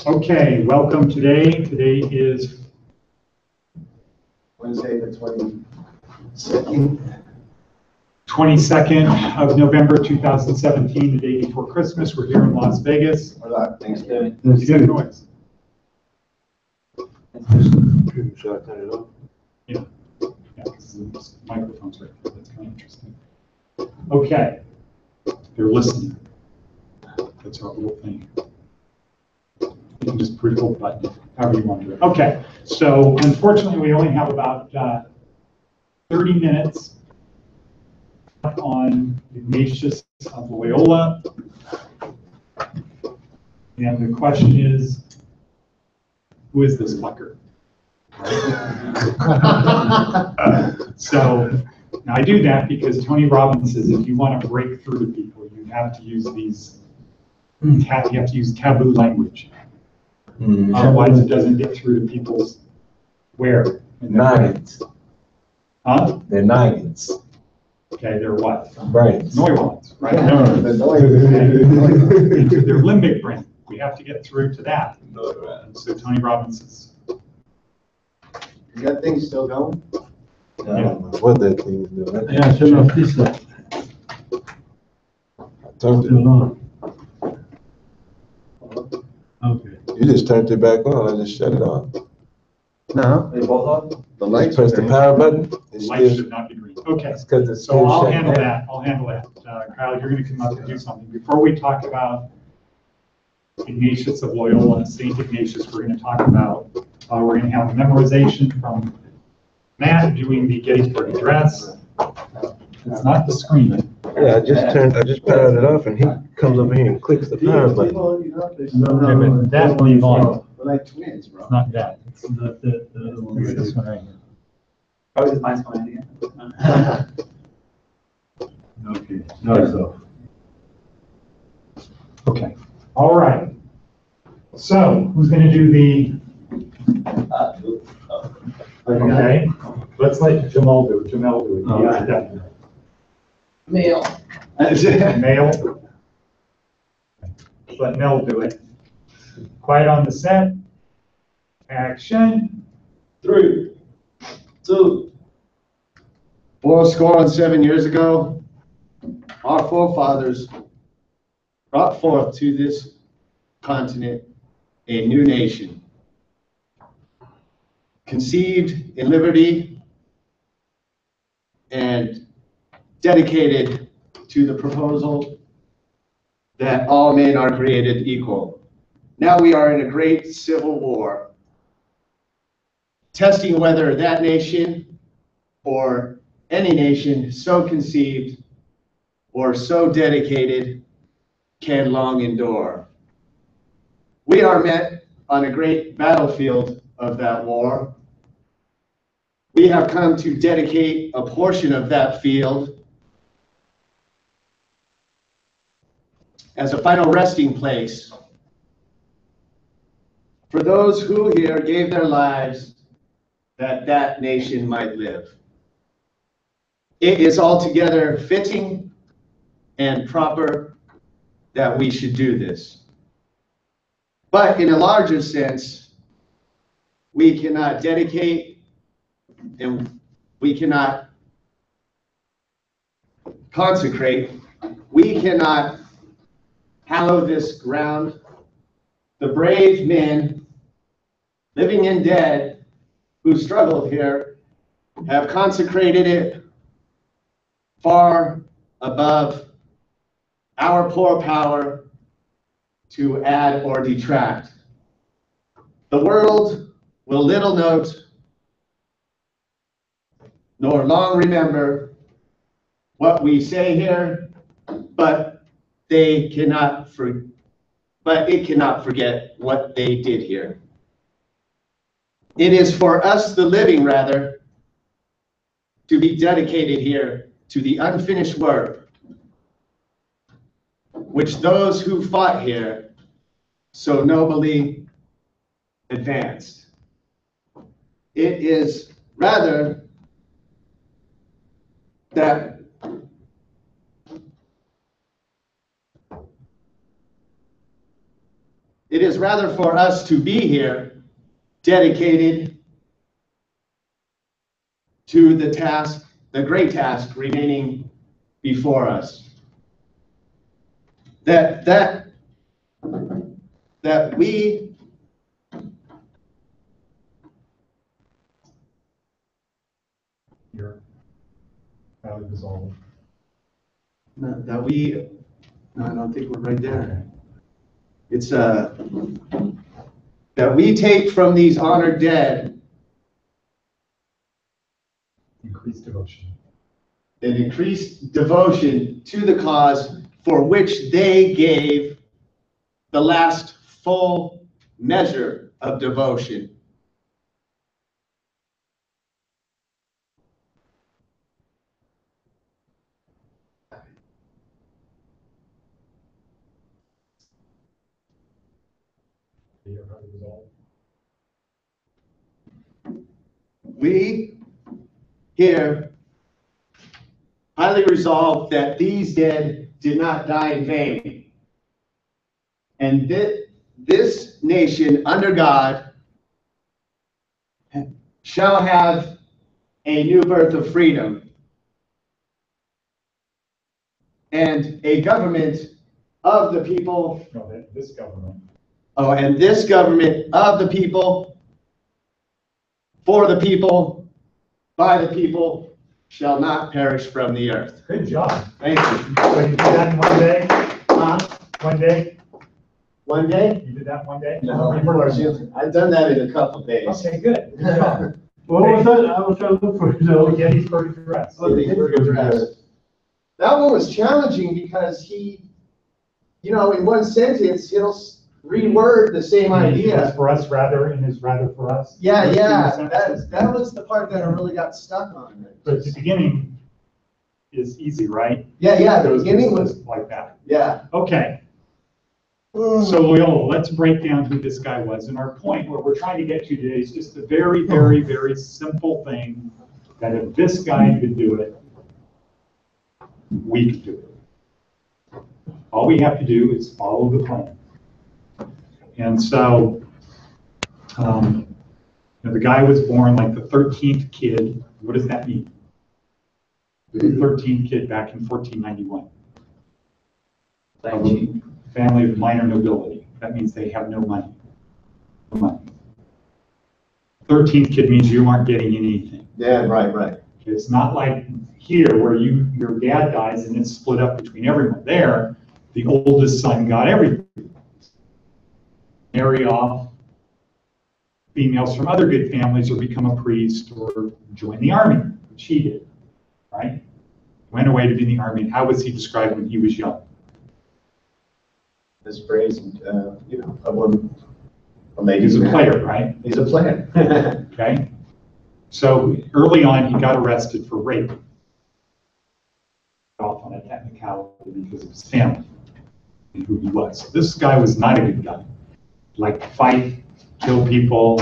Okay, welcome today. Today is Wednesday the 22nd. 22nd of November 2017, the day before Christmas. We're here in Las Vegas. Thanksgiving. Make some noise. Should I turn it off? Yeah, this microphone's right there. That's kind of interesting. Okay, they're listening. That's our little thing. You can just push the button, however you want to do it. Okay, so unfortunately, we only have about 30 minutes on Ignatius of Loyola. And the question is, who is this fucker? So now I do that because Tony Robbins says if you want to break through to people, you have to use these, you have to use taboo language. Otherwise, it doesn't get through to people's where? Noggins. Huh? They're noggins. Okay, they're what? Brains. Neurons, right? The noise. They're limbic brain. We have to get through to that. And so Tony Robbins says, Is that thing still going? I don't know what that thing is doing. Yeah, turn off this light. I turned it Turn on. Okay. You just turned it back on. I just shut it off. No. They both on? The lights Press the power button. It's light still, should not be green. Okay, it's because it's so still I'll shut handle down. that. I'll handle that. Kyle, you're going to come up and do something. Before we talk about Ignatius of Loyola, St. Ignatius, we're going to talk about, we're going to have a memorization from Matt doing the Gettysburg Address. It's not the screen. Yeah, I just powered it off and he comes over here and clicks the power button. No, but that leave on. We're like twins, bro. It's not that. It's It's this one right here. Oh, is mine's going again? Okay. No, so. Okay. All right. So who's going to do the? Okay. Let's let Jamal do it. Jamal do it. Yeah, definitely. Male. Male. Let Mel do it. Quiet on the set. Action. 3, 2. 407 years ago, our forefathers brought forth to this continent a new nation, conceived in liberty and dedicated to the proposal that all men are created equal. Now we are in a great civil war, testing whether that nation or any nation so conceived or so dedicated can long endure. We are met on a great battlefield of that war. We have come to dedicate a portion of that field as a final resting place for those who here gave their lives that that nation might live. It is altogether fitting and proper that we should do this. But in a larger sense, we cannot dedicate and we cannot consecrate, we cannot hallow this ground. The brave men, living and dead, who struggled here, have consecrated it far above our poor power to add or detract. The world will little note nor long remember what we say here, but it cannot forget what they did here. It is for us, the living, rather, to be dedicated here to the unfinished work which those who fought here so nobly advanced. It is rather that it is rather for us to be here, dedicated to the task, the great task remaining before us. That we Here. Value resolve. no, I don't think we're right there. It's that we take from these honored dead Increased devotion. an increased devotion to the cause for which they gave the last full measure of devotion. Here, value resolve. We here highly resolve that these dead did not die in vain, and this nation under God shall have a new birth of freedom and a government of the people. No, this government. Oh, and this government of the people, for the people, by the people, shall not perish from the earth. Good job. Thank you. So you did that in one day? One day? One day? You did that one day? No, I've done that in a couple days. Okay, good. Good job. What was that? I was trying to look for it. So Getty's perfect address. Oh, they did address. That one was challenging because he, in one sentence, he'll reword the same idea. For us rather, and is rather for us. Yeah, Those yeah, two sentences. that was the part that I really got stuck on. But the beginning is easy, right? Yeah, the beginning was, like that. yeah. Okay, so Loyola, let's break down who this guy was. And our point, what we're trying to get to today is just a very, very, very simple thing that if this guy could do it, we could do it. All we have to do is follow the plan. And so, the guy was born like the 13th kid. What does that mean? The 13th kid back in 1491. Family of minor nobility. That means they have no money. No money. 13th kid means you aren't getting anything. Yeah, right. It's not like here where your dad dies and it's split up between everyone. There, the oldest son got everything. Marry off females from other good families or become a priest or join the army, which he did, right? Went away to be in the army. And how was he described when he was young? This phrase, a lady. He's a player, right? He's a player. Okay. So early on, he got arrested for rape. Off on a technicality because of his family and who he was. So this guy was not a good guy. Like to fight, kill people,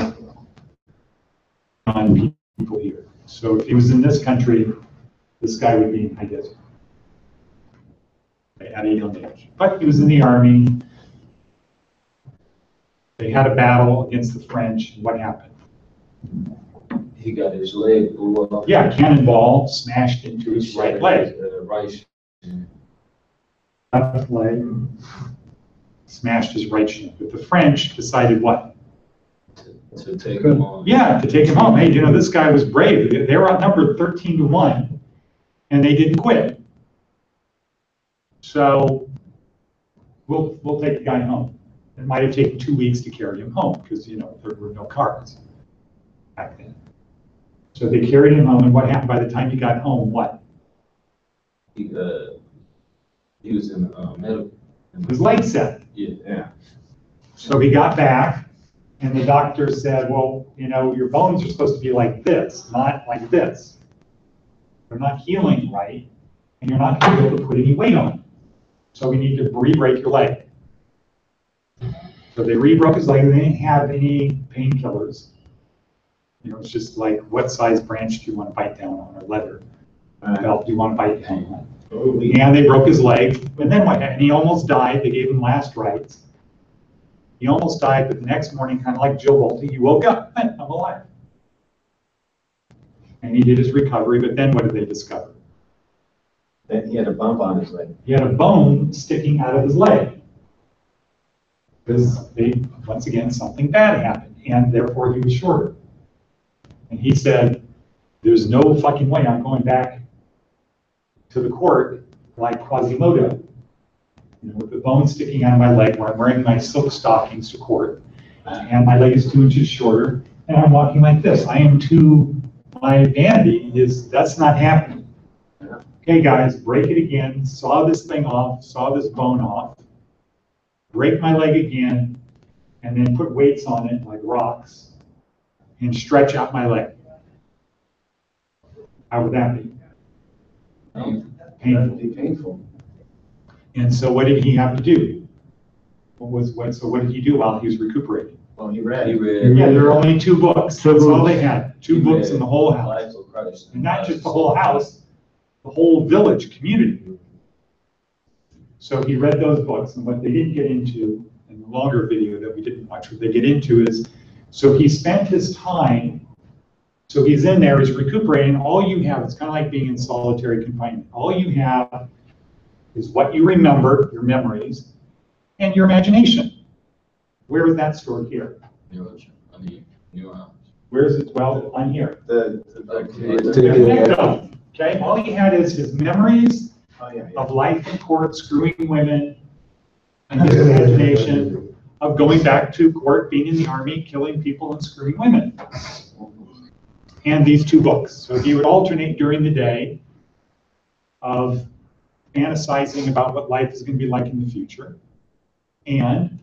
on people here. So if he was in this country, this guy would be in high desert at a young age. But he was in the army. They had a battle against the French. What happened? He got his leg blew off. Yeah, cannonball smashed into his right leg. Right. Left leg smashed his right shin. But the French decided what? To take him on. Yeah, to take him home. Hey, this guy was brave. They were outnumbered 13-1, and they didn't quit. So we'll take the guy home. It might have taken 2 weeks to carry him home because there were no cars back then. So they carried him home, and what happened by the time he got home? What? He was in medical. His leg set. Yeah. So he got back, and the doctor said, well, your bones are supposed to be like this, not like this. They're not healing right, and you're not going to be able to put any weight on them. So we need to re-break your leg. So they re-broke his leg, and they didn't have any painkillers. It's just like, what size branch do you want to bite down on, or leather belt do you want to bite down on? And they broke his leg, and then what happened? He almost died. They gave him last rites. He almost died, but the next morning, kind of like Jill Bolte, he woke up. Hey, I'm alive. And he did his recovery, but then what did they discover? Then he had a bump on his leg. He had a bone sticking out of his leg. Because once again, something bad happened, and therefore he was shorter. And he said, there's no fucking way I'm going back to the court like Quasimodo, with the bone sticking out of my leg, where I'm wearing my silk stockings to court, and my leg is 2 inches shorter, and I'm walking like this. My vanity that's not happening. Okay, guys, break it again, saw this thing off, saw this bone off, break my leg again, and then put weights on it like rocks, and stretch out my leg. How would that be? That would be painful. And so what did he have to do? So what did he do while he was recuperating? Well, he read. Yeah, there were only 2 books. That's all they had. 2 books in the whole house. Life of Christ. And not just the whole house, the whole village, community. So he read those books, and what they didn't get into in the longer video that we didn't watch, what they get into is, so he spent his time, so he's in there, he's recuperating. All you have, it's kind of like being in solitary confinement. All you have is what you remember, your memories, and your imagination. Where is that stored here? Where is it? Well, on here. Okay, all he had is his memories of life in court, screwing women, and his imagination of going back to court, being in the army, killing people, and screwing women. And these 2 books. So he would alternate during the day of fantasizing about what life is going to be like in the future, and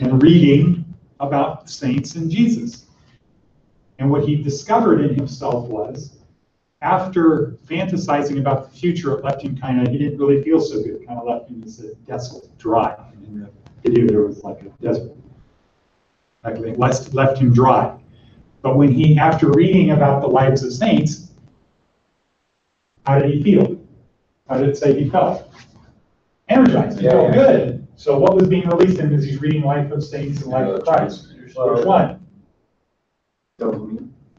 reading about the saints and Jesus. And what he discovered in himself was, after fantasizing about the future, it left him he didn't really feel so good. It kind of left him desolate, dry. In the video, there was like a desert. Like it left him dry. But when after reading about the lives of saints, how did he feel? How did it say he felt? Energized. He felt good. So what was being released in him as he's reading Life of Saints and Life of Christ? Which one?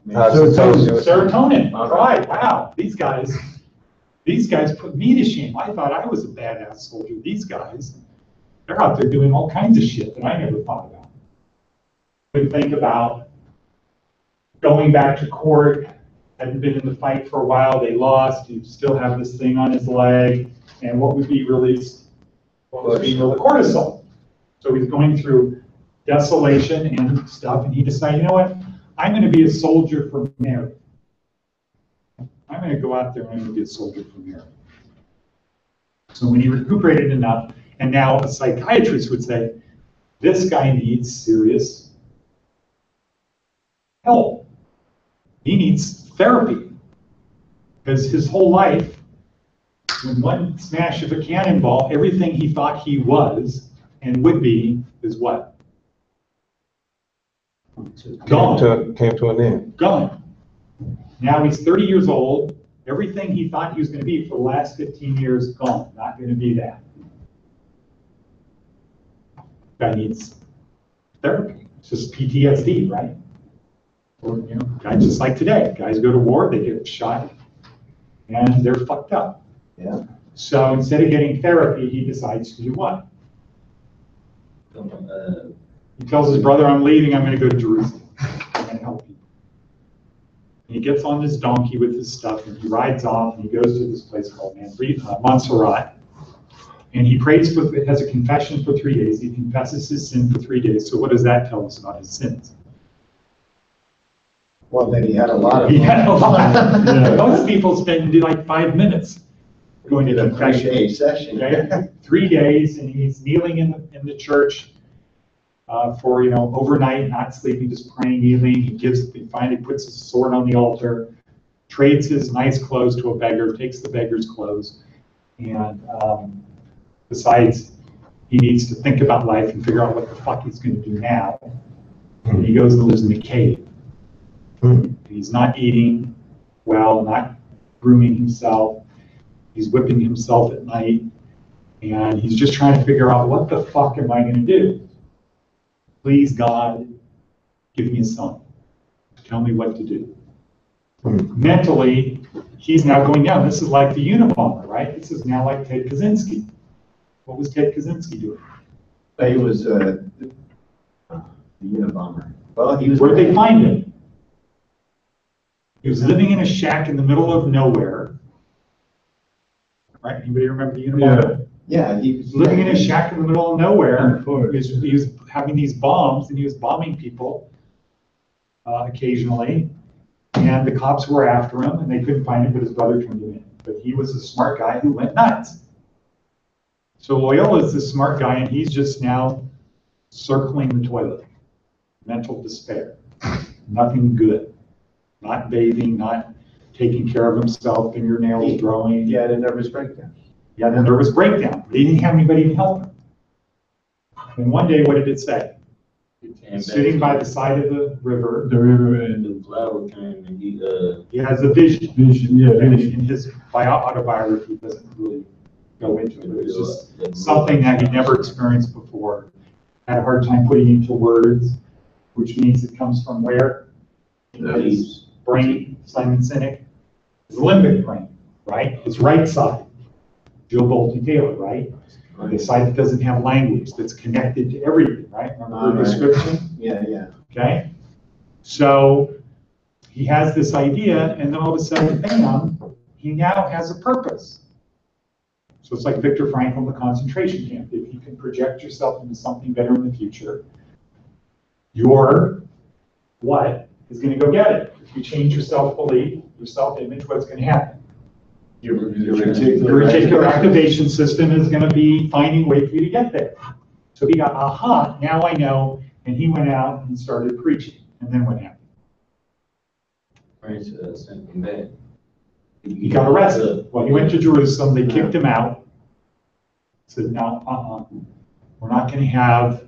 Serotonin. Right. Wow. These guys put me to shame. I thought I was a badass soldier. These guys, they're out there doing all kinds of shit that I never thought about. Would think about going back to court, hadn't been in the fight for a while, they lost, you still have this thing on his leg, and what would be released? What was being released? Cortisol. So he's going through desolation and stuff, and he decided, you know what? I'm going to be a soldier for Mary. I'm going to go out there and I'm going to be a soldier for Mary. So when he recuperated enough, and now a psychiatrist would say, this guy needs serious help. He needs therapy. Because his whole life, in one smash of a cannonball, everything he thought he was and would be is what? Gone. Came to an end. Gone. Now he's 30 years old. Everything he thought he was going to be for the last 15 years, gone. Not going to be that. Guy needs therapy. It's just PTSD, right? Or, guys just like today. Guys go to war, they get shot, and they're fucked up. Yeah. So instead of getting therapy, he decides to do what? He tells his brother, I'm leaving, I'm going to go to Jerusalem. I'm going to help people. And he gets on this donkey with his stuff, and he rides off, and he goes to this place called Montserrat. And he prays has a confession for 3 days. He confesses his sin for 3 days. So what does that tell us about his sins? Well, then he had a lot of He had a lot. Most people spend like 5 minutes going to confession. 3-day session. Okay? 3 days, and he's kneeling in the church for overnight, not sleeping, just praying, kneeling. He finally puts his sword on the altar, trades his nice clothes to a beggar, takes the beggar's clothes, and decides he needs to think about life and figure out what the fuck he's going to do now. And he goes and lives in the cave. He's not eating well, not grooming himself. He's whipping himself at night, and he's just trying to figure out what the fuck am I going to do? please God, give me a son. Tell me what to do. Mentally, he's now going down. This is like the Unabomber, right? This is now like Ted Kaczynski. What was Ted Kaczynski doing? He was, the Unabomber. Well, he was. Where'd they find him? He was living in a shack in the middle of nowhere. Right? Anybody remember the Unabomber? Yeah, he was. Living in a shack in the middle of nowhere. Before. He was having these bombs and he was bombing people occasionally. And the cops were after him and they couldn't find him, but his brother turned him in. But he was a smart guy who went nuts. So Loyola is this smart guy and he's just now circling the toilet. Mental despair. Nothing good. Not bathing, not taking care of himself, fingernails growing. He had a nervous breakdown. He had a nervous breakdown. They didn't have anybody to help him. And one day, what did it say? Sitting by the side of the river, The river and The flower came and he has a vision. vision, yeah, And vision. in his autobiography, he doesn't really go into it. It's just something that he never experienced before. Had a hard time putting into words, which means it comes from where? His brain, Simon Sinek, his limbic brain, right? His right side. Joe Bolton Taylor, right? The side that doesn't have language, that's connected to everything, right? Remember the description? Yeah, yeah. Okay? So he has this idea, and then all of a sudden, bam, he now has a purpose. So it's like Viktor Frankl in the concentration camp. If you can project yourself into something better in the future, your what is going to go get it. If you change your self-belief, your self-image, what's going to happen? Your Your reticular activation system is going to be finding a way for you to get there. So he got, aha, now I know, and he went out and started preaching. And then what happened? Friends sent him back. He got arrested. Well, he went to Jerusalem, they kicked him out. Said, no, we're not going to have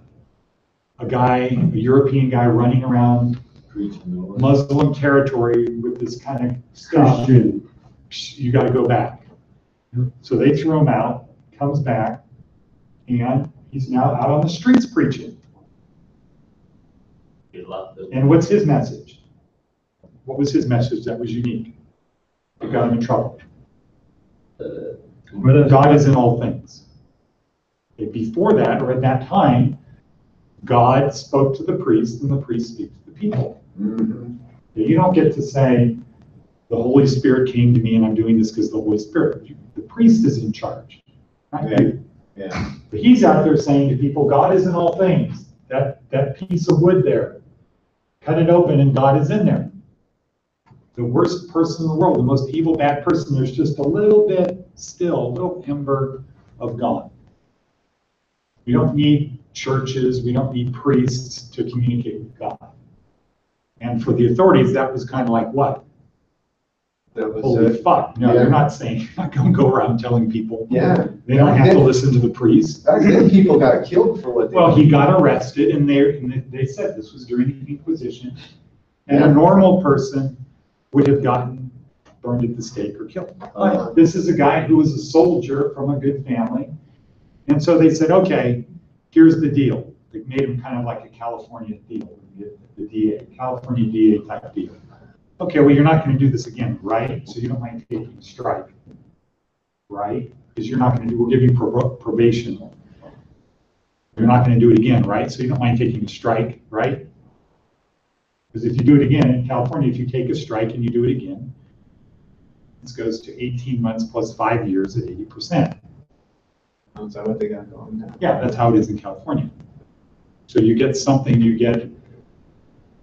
a guy, a European guy running around Preaching. Muslim territory with this kind of stuff. You got to go back. So they threw him out, comes back, and he's now out on the streets preaching. Get locked up. And what's his message? What was his message that was unique? It got him in trouble. God is in all things. And before that, or at that time, God spoke to the priest, and the priest speaks to the people. Mhm. You don't get to say, the Holy Spirit came to me and I'm doing this because the Holy Spirit. The priest is in charge, not you. Yeah. But he's out there saying to people, God is in all things. That piece of wood there, cut it open and God is in there. The worst person in the world, the most evil, bad person, there's just a little bit still, a little ember of God. We don't need churches, we don't need priests to communicate with God. And for the authorities, that was kind of like what? That was Holy fuck. No, Yeah. they're not saying, you're not going to go around telling people. Yeah. They don't have to listen to the priest. Back then, people got killed for what they. Well, he got arrested, and they said this was during the Inquisition, and Yeah. a normal person would have gotten burned at the stake or killed. But this is a guy who was a soldier from a good family, and so they said, okay, here's the deal. They made him kind of like a California deal, the DA, California DA type deal. Okay, well, you're not going to do this again, right? So you don't mind taking a strike, right? Because you're not going to do, we'll give you probation. You're not going to do it again, right? So you don't mind taking a strike, right? Because if you do it again in California, if you take a strike and you do it again, this goes to 18 months plus 5 years at 80%. Is that what they got going now? Yeah, that's how it is in California. So you get something, you get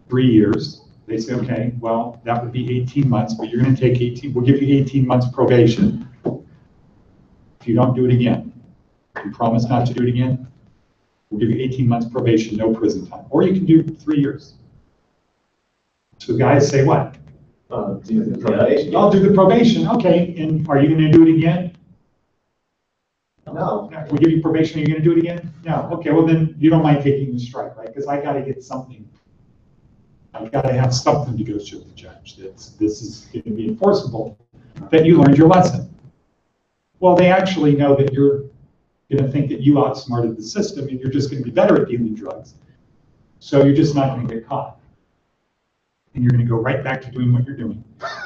3 years. They say, okay, well, that would be 18 months, but you're going to take 18, we'll give you 18 months probation if you don't do it again. You promise not to do it again? We'll give you 18 months probation, no prison time. Or you can do 3 years. So guys say what? Do the probation. I'll do the probation, okay, and are you going to do it again? No. We give you probation, are you going to do it again? No, okay, well then you don't mind taking the strike, right? Because I got to get something. I've got to have something to go show the judge that this is going to be enforceable, that you learned your lesson. Well, they actually know that you're going to think that you outsmarted the system and you're just going to be better at dealing drugs. So you're just not going to get caught. And you're going to go right back to doing what you're doing.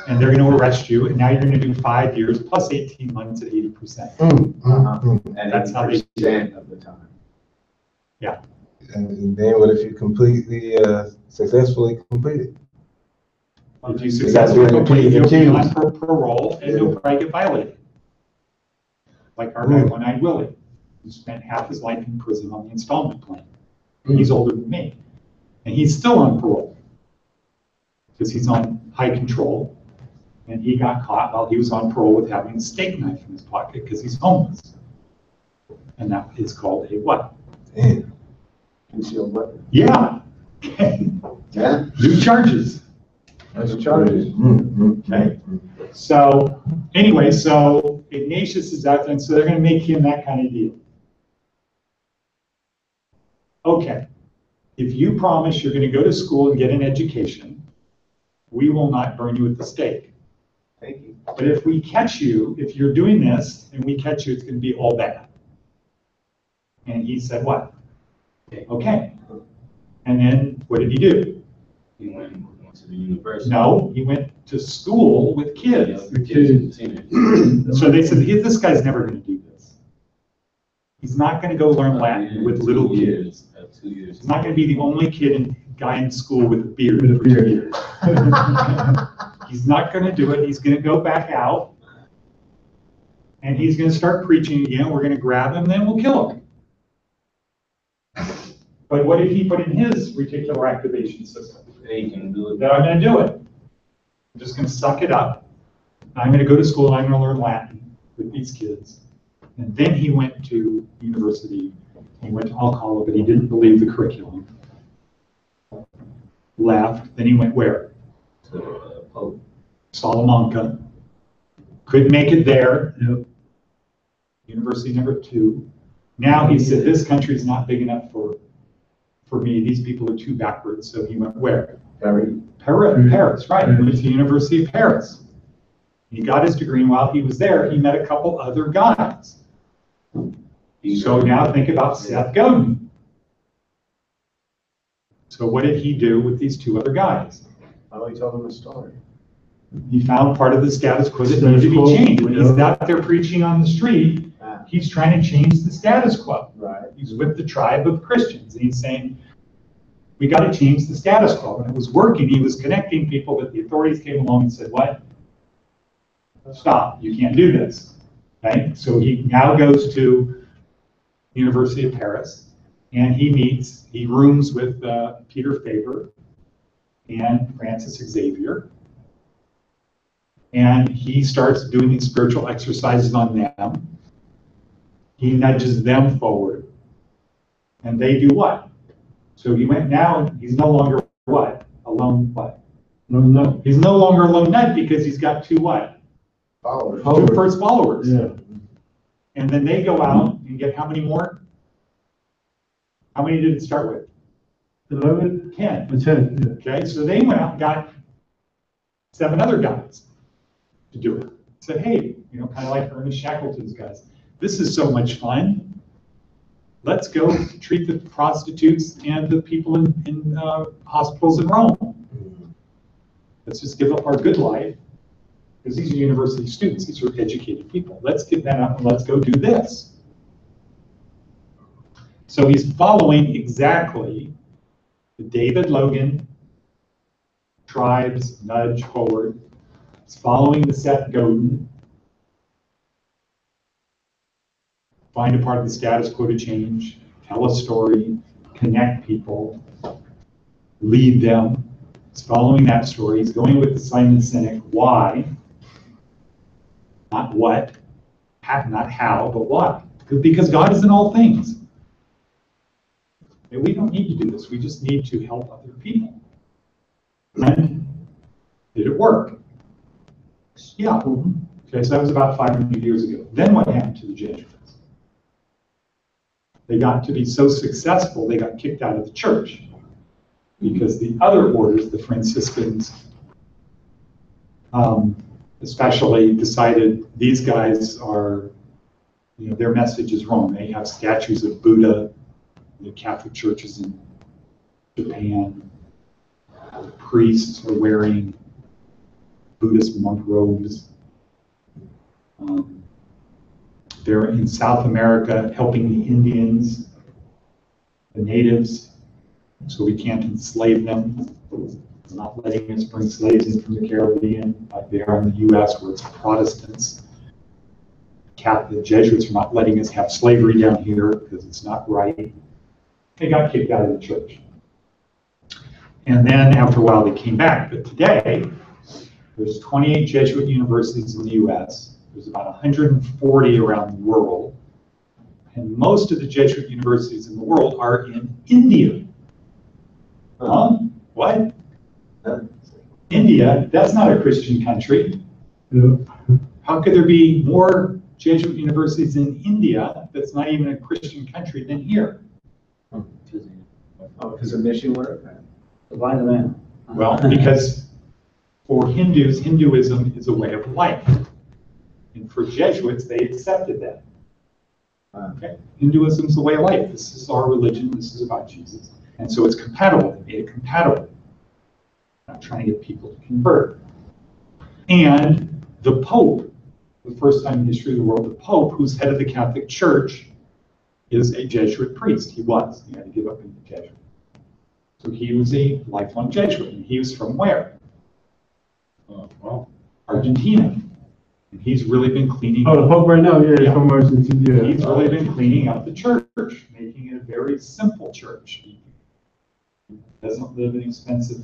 And they're going to arrest you, and now you're going to do 5 years plus 18 months at 80%. And That's how they do it. 80% of the time. Yeah. And then what if you completely, successfully complete it? If you successfully complete, you'll be on parole, and you'll probably get violated. Like our guy, One-Eyed Willie, who spent half his life in prison on the installment plan. He's older than me. And he's still on parole. Because he's on high control. And he got caught while he was on parole with having a steak knife in his pocket because he's homeless. And that is called a what? Damn. Concealed weapon. Yeah. Yeah. New charges. That's a charges. Okay. So anyway, so Ignatius is out there, and so they're going to make him that kind of deal. Okay. If you promise you're going to go to school and get an education, we will not burn you at the stake. Thank you. But if we catch you, if you're doing this and we catch you, it's going to be all bad. And he said, what? Okay. And then what did he do? He went to the university. No, he went to school with kids. Yeah, So they said, this guy's never going to do this. He's not going to go learn Latin with little kids. 2 years. He's not going to be the only guy in school with a beard for 2 years. He's not going to do it. He's going to go back out, and he's going to start preaching again. We're going to grab him, then we'll kill him. But what did he put in his reticular activation system? He can do it. That I'm going to do it. I'm just going to suck it up. I'm going to go to school and I'm going to learn Latin with these kids. And then he went to university. He went to Alcala, but he didn't believe the curriculum. Left. Then he went where? To Pope. Salamanca. Couldn't make it there. Yep. University number 2. Now he said, this country's not big enough for me. These people are too backwards. So he went where? Paris, right. He went to the University of Paris. He got his degree, and while he was there, he met a couple other guys. So now think about Seth Godin. So what did he do with these 2 other guys? Oh, he told him a story. He found part of the status quo that needed to be changed. When he's out there preaching on the street, he's trying to change the status quo. Right. He's with the tribe of Christians, and he's saying, we got to change the status quo. And it was working. He was connecting people, but the authorities came along and said, what? Stop. You can't do this. Okay? So he now goes to the University of Paris, and he rooms with Peter Faber and Francis Xavier. And he starts doing these spiritual exercises on them. He nudges them forward. And they do what? So he went now, he's no longer what? Alone what? No. He's no longer a lone nut because he's got 2 what? Followers. 2 first followers. Yeah. And then they go out and get how many more? How many did it start with? 11? 10. 10, yeah. Okay, so they went out and got 7 other guys to do it. Said, hey, kind of like Ernest Shackleton's guys. This is so much fun. Let's go treat the prostitutes and the people in hospitals in Rome. Let's just give up our good life, because these are university students. These are educated people. Let's give that up and let's go do this. So he's following exactly the David Logan tribes nudge forward. He's following the Seth Godin. Find a part of the status quo to change, tell a story, connect people, lead them. He's following that story. He's going with the Simon Sinek. Why? Not what, not how, but why? Because God is in all things. And we don't need to do this. We just need to help other people. And did it work? Yeah. Okay, so that was about 500 years ago. Then what happened to the Jesuits? They got to be so successful, they got kicked out of the church because the other orders, the Franciscans, especially decided these guys are, their message is wrong. They have statues of Buddha. The Catholic churches in Japan. Priests are wearing Buddhist monk robes. They're in South America helping the Indians, the natives, so we can't enslave them. They're not letting us bring slaves in from the Caribbean like they are in the U.S. where it's Protestants. The Jesuits are not letting us have slavery down here because it's not right. They got kicked out of the church. And then after a while they came back. But today, there's 28 Jesuit universities in the US. There's about 140 around the world. And most of the Jesuit universities in the world are in India. What? India, that's not a Christian country. No. How could there be more Jesuit universities in India that's not even a Christian country than here? Oh, because of mission work? Divine the man. Well, because for Hindus, Hinduism is a way of life. And for Jesuits, they accepted that. Okay. Hinduism is a way of life. This is our religion. This is about Jesus. And so it's compatible. They made it compatible. Not trying to get people to convert. And the Pope, the first time in history of the world, the Pope, who's head of the Catholic Church, is a Jesuit priest. He was. He had to give up being a Jesuit. So he was a lifelong Jesuit. And he was from where? Well, Argentina. And he's really been cleaning Oh, the Pope right now, yeah, Yeah. from Argentina, yeah. He's really been cleaning up the church, making it a very simple church. He doesn't live in expensive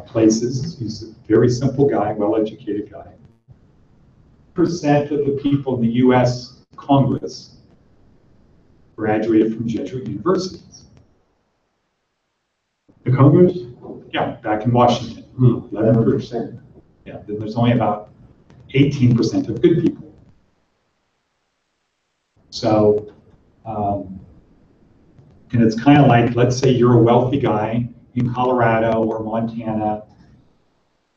places. He's a very simple guy, well-educated guy. Percent of the people in the U.S. Congress graduated from Jesuit universities. The Congress? Yeah, back in Washington. 11%. Yeah, then there's only about 18% of good people. So, and it's kind of like, let's say you're a wealthy guy in Colorado or Montana,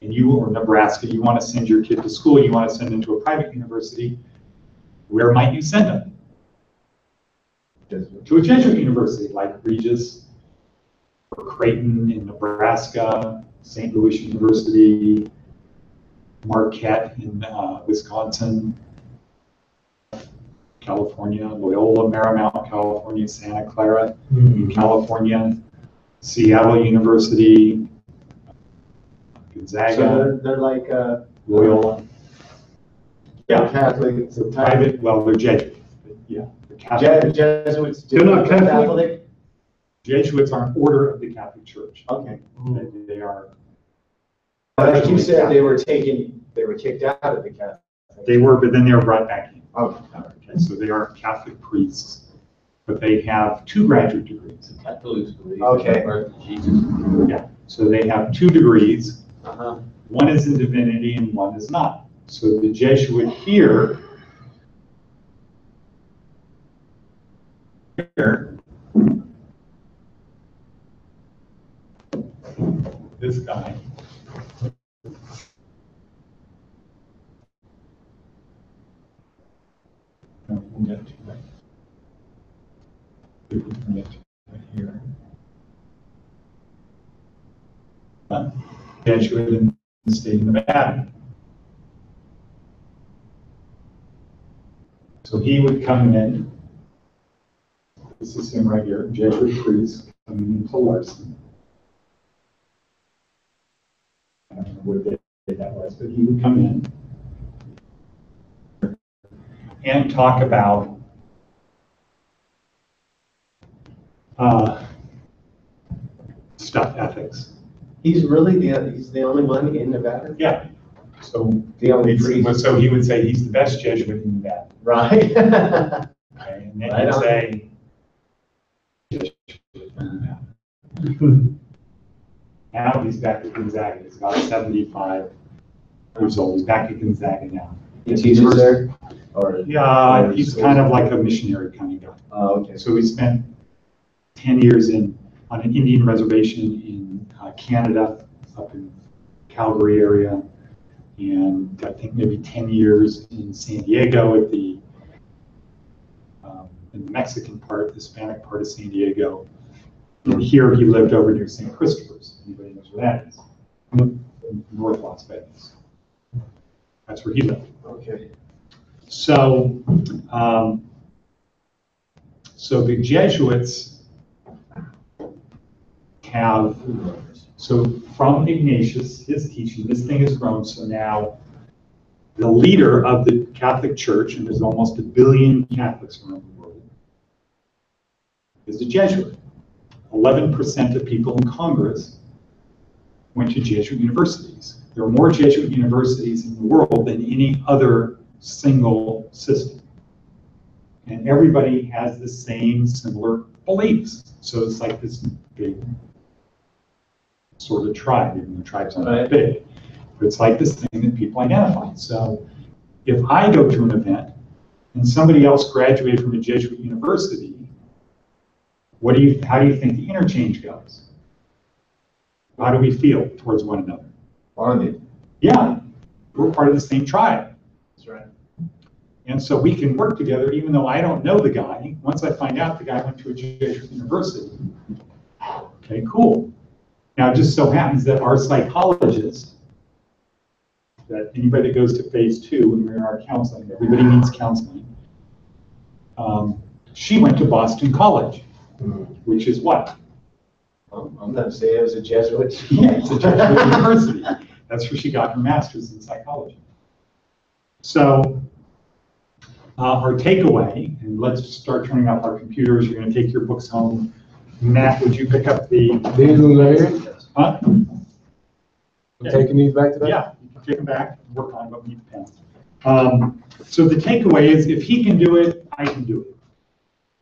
and you, or Nebraska, you want to send your kid to school, you want to send them to a private university, where might you send them? To a Jesuit university like Regis or Creighton in Nebraska, St. Louis University, Marquette in Wisconsin, California, Loyola, Marymount, California, Santa Clara, in California, Seattle University, Gonzaga, So they're like Loyola. Yeah, Catholic, they're private, well, they're Jesuit. Yeah, they're Catholic. Jesuits. They're not Catholic? Jesuits are an order of the Catholic Church. Okay. They are. Like you said, they were kicked out of the Catholic. They were, but then they were brought back in. Oh, Okay, so they are Catholic priests, but they have 2 graduate degrees. Catholics believe Okay. in the birth of Jesus. Yeah, so they have 2 degrees. uh-huh. One is in divinity and one is not. So the Jesuit here, this guy, no, we'll get to that. We can get to that here. Jesuit in the state of Nevada. So he would come in, this is him right here, Jesuit priest coming into Larson. I don't know what day that was, but he would come in and talk about stuff, ethics. He's the only one in Nevada? Yeah. So, The only priest? so he would say he's the best Jesuit in Nevada. Right. Okay, and then Right he'd on. say, now he's back at Gonzaga. He's about 75 years old. He's back at Gonzaga now. He teaches there? Or? Yeah, he's kind of like a missionary kind of guy. Oh, okay. So he spent 10 years on an Indian reservation in Canada, up in Calgary area, and I think maybe 10 years in San Diego at the in the Mexican part, the Hispanic part of San Diego. And here he lived over near St. Christopher's. Anybody knows where that is? North Las Vegas. That's where he lived. Okay. So, so the Jesuits have, so from Ignatius, his teaching, this thing has grown. So now the leader of the Catholic Church, and there's almost 1 billion Catholics around the world, is a Jesuit. 11% of people in Congress went to Jesuit universities. There are more Jesuit universities in the world than any other single system. And everybody has the same similar beliefs. So it's like this big sort of tribe, even though tribes aren't that big. But it's like this thing that people identify. So if I go to an event and somebody else graduated from a Jesuit university, how do you think the interchange goes? How do we feel towards one another? Bonded. Yeah, we're part of the same tribe. That's right. And so we can work together even though I don't know the guy. Once I find out the guy went to a Jesuit university, okay, cool. Now it just so happens that our psychologist, that anybody that goes to phase 2 when we're in our counseling, everybody needs counseling, she went to Boston College, which is what? I'm not saying it was a Jesuit. Yeah, it's a Jesuit university. That's where she got her master's in psychology. So our takeaway, and let's start turning off our computers. You're going to take your books home. Matt, would you pick up the? These are Larry. Huh? I'm taking these back today? Yeah, you can take them back, work on them, but we need the pen. So the takeaway is, if he can do it, I can do it.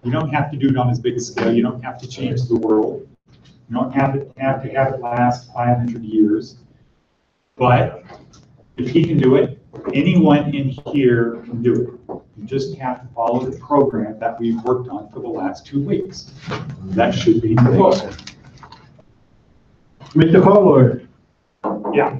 You don't have to do it on as big a scale. You don't have to change the world. You don't have to have it last 500 years. But if he can do it, anyone in here can do it. You just have to follow the program that we've worked on for the last 2 weeks. That should be in the book. Mr. Howard. Yeah.